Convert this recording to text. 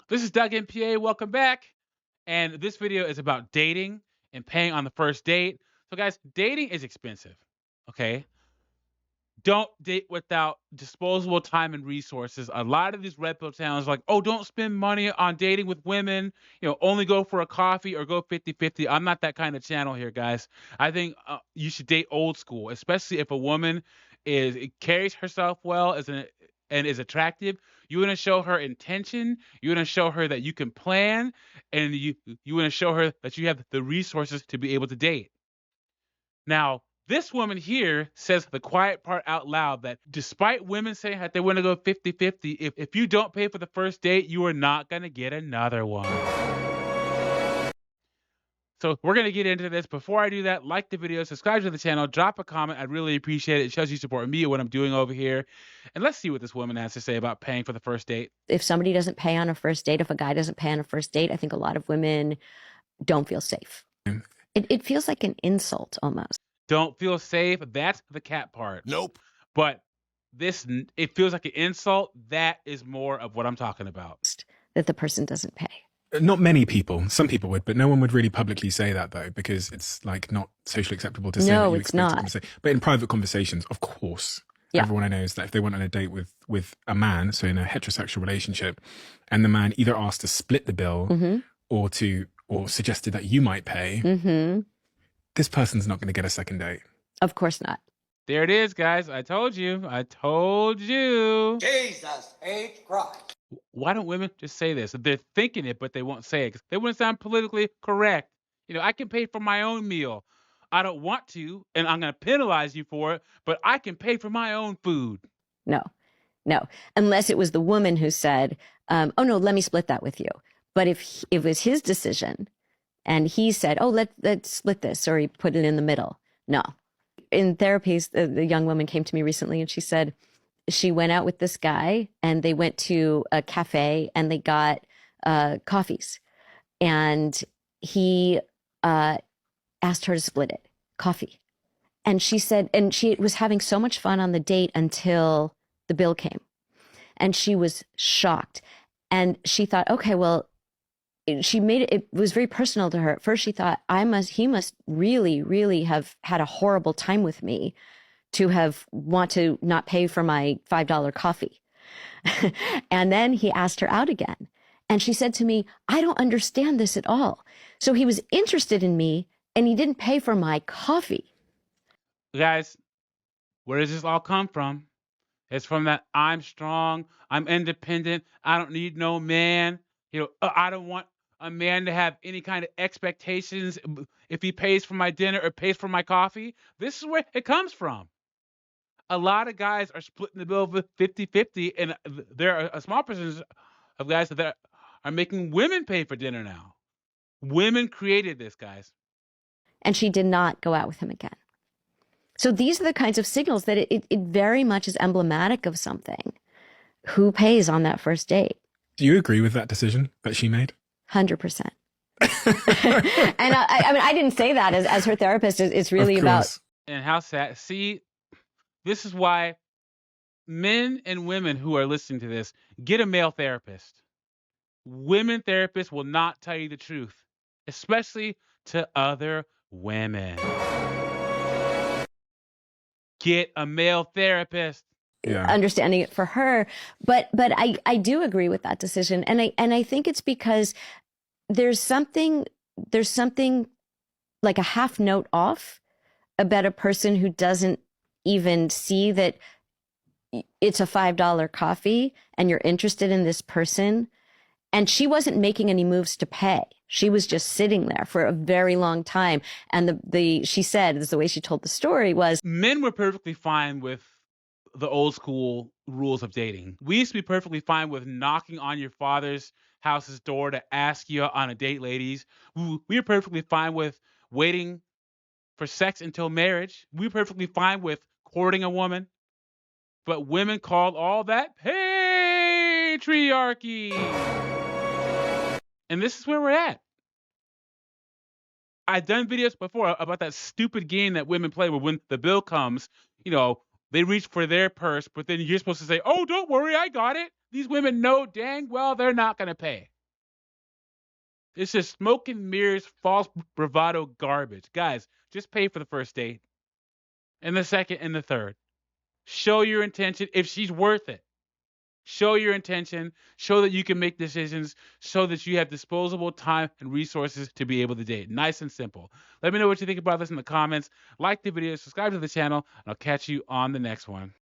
This is Doug MPA. Welcome back. And this video is about dating and paying on the first date. So, guys, dating is expensive. Okay. Don't date without disposable time and resources. A lot of these red pill channels are like, oh, don't spend money on dating with women. Only go for a coffee or go 50-50. I'm not that kind of channel here, guys. I think you should date old school, especially if a woman carries herself well and is attractive. You want to show her intention. You want to show her that you can plan, and you want to show her that you have the resources to be able to date. Now, this woman here says the quiet part out loud that despite women saying that they want to go 50-50, if you don't pay for the first date, you are not going to get another one. So we're going to get into this. Before I do that, like the video, subscribe to the channel, drop a comment. I'd really appreciate it. It shows you support me and what I'm doing over here. And let's see what this woman has to say about paying for the first date. If somebody doesn't pay on a first date, if a guy doesn't pay on a first date, I think a lot of women don't feel safe. It feels like an insult almost. Don't feel safe. That's the cat part. Nope. But it feels like an insult. That is more of what I'm talking about. That the person doesn't pay. Not many people. Some people would, but no one would really publicly say that, though, because it's like not socially acceptable to say that you expect them to say. But in private conversations, of course, everyone I know is that if they went on a date with a man, so in a heterosexual relationship, and the man either asked to split the bill or suggested that you might pay, this person's not going to get a second date. Of course not. There it is, guys. I told you. I told you. Jesus H. Christ. Why don't women just say this? They're thinking it, but they won't say it because they wouldn't sound politically correct. I can pay for my own meal. I don't want to, and I'm going to penalize you for it, but I can pay for my own food. No. Unless it was the woman who said, oh, no, let me split that with you. But if it was his decision and he said, oh, let's split this, or he put it in the middle. No. In therapy, the young woman came to me recently and she said, she went out with this guy and they went to a cafe and they got coffees. And he asked her to split it, coffee. And she said, and she was having so much fun on the date until the bill came. And she was shocked. And she thought, okay, well, it was very personal to her. At first she thought, he must really, really have had a horrible time with me to want to not pay for my $5 coffee. And then he asked her out again. And she said to me, I don't understand this at all. So he was interested in me and he didn't pay for my coffee. Guys, where does this all come from? It's from that I'm strong, I'm independent, I don't need no man. I don't want a man to have any kind of expectations if he pays for my dinner or pays for my coffee. This is where it comes from. A lot of guys are splitting the bill with 50-50, and there are a small percentage of guys that are making women pay for dinner now. Women created this, guys. And she did not go out with him again. So these are the kinds of signals that it very much is emblematic of something. Who pays on that first date? Do you agree with that decision that she made? 100%. And I mean, I didn't say that as her therapist. It's really about. And how sad. See, this is why men and women who are listening to this, get a male therapist. Women therapists will not tell you the truth, especially to other women. Get a male therapist. Yeah. Understanding it for her. But I do agree with that decision. And I think it's because there's something like a half note off about a person who doesn't even see that it's a $5 coffee and you're interested in this person. And she wasn't making any moves to pay. She was just sitting there for a very long time. And she said, this is the way she told the story, was men were perfectly fine with the old school rules of dating. We used to be perfectly fine with knocking on your father's house's door to ask you on a date, ladies. We were perfectly fine with waiting for sex until marriage. We were perfectly fine with courting a woman. But women called all that patriarchy. And this is where we're at. I've done videos before about that stupid game that women play where when the bill comes, they reach for their purse, but then you're supposed to say, oh, don't worry, I got it. These women know dang well they're not going to pay. It's just smoke and mirrors, false bravado garbage. Guys, just pay for the first date and the second and the third. Show your intention if she's worth it. Show your intention, show that you can make decisions, show that you have disposable time and resources to be able to date. Nice and simple. Let me know what you think about this in the comments. Like the video, subscribe to the channel, and I'll catch you on the next one.